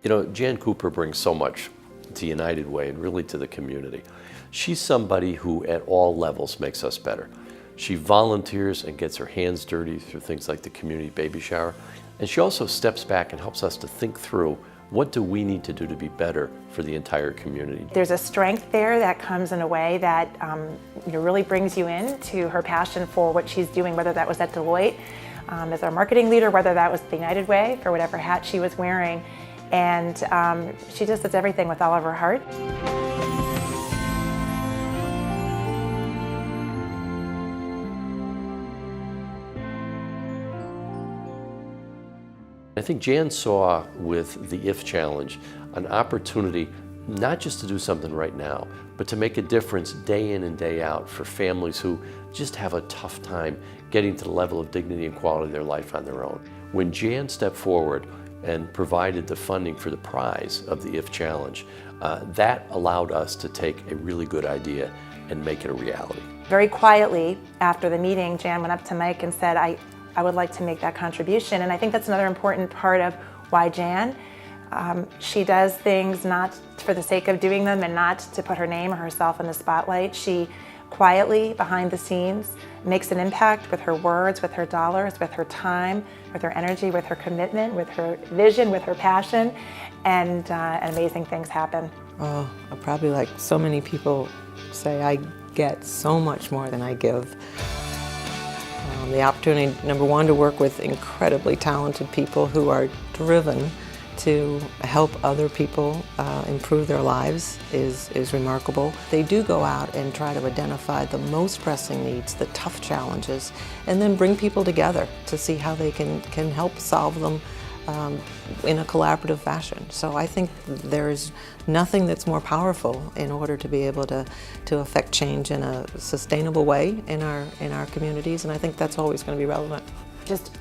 You know, Jan Cooper brings so much to United Way and really to the community. She's somebody who at all levels makes us better. She volunteers and gets her hands dirty through things like the community baby shower. And she also steps back and helps us to think through what do we need to do to be better for the entire community. There's a strength there that comes in a way that really brings you in to her passion for what she's doing, whether that was at Deloitte as our marketing leader, whether that was the United Way for whatever hat she was wearing. And she just does everything with all of her heart. I think Jan saw with the IF Challenge an opportunity not just to do something right now, but to make a difference day in and day out for families who just have a tough time getting to the level of dignity and quality of their life on their own. When Jan stepped forward and provided the funding for the prize of the IF Challenge, that allowed us to take a really good idea and make it a reality. Very quietly after the meeting, Jan went up to Mike and said, I would like to make that contribution. And I think that's another important part of why Jan. She does things not for the sake of doing them and not to put her name or herself in the spotlight. She quietly, behind the scenes, makes an impact with her words, with her dollars, with her time, with her energy, with her commitment, with her vision, with her passion, and amazing things happen. Oh, I probably, like so many people say, I get so much more than I give. The opportunity, number one, to work with incredibly talented people who are driven to help other people improve their lives is remarkable. They do go out and try to identify the most pressing needs, the tough challenges, and then bring people together to see how they can help solve them in a collaborative fashion. So I think there's nothing that's more powerful in order to be able to affect change in a sustainable way in our communities, and I think that's always going to be relevant. Just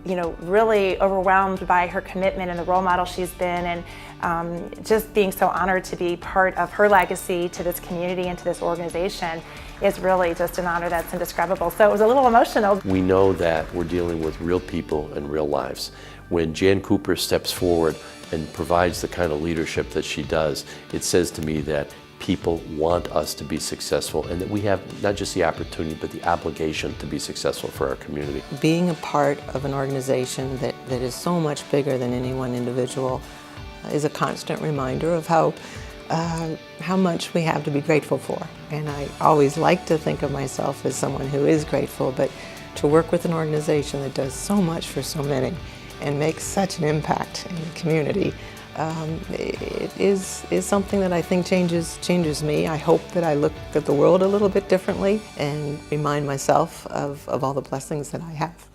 really overwhelmed by her commitment and the role model she's been, and just being so honored to be part of her legacy to this community and to this organization is really just an honor that's indescribable. So it was a little emotional. We know that we're dealing with real people and real lives. When Jan Cooper steps forward and provides the kind of leadership that she does, it says to me that people want us to be successful and that we have not just the opportunity but the obligation to be successful for our community. Being a part of an organization that is so much bigger than any one individual is a constant reminder of how much we have to be grateful for. And I always like to think of myself as someone who is grateful, but to work with an organization that does so much for so many and makes such an impact in the community, it is something that I think changes me. I hope that I look at the world a little bit differently and remind myself of all the blessings that I have.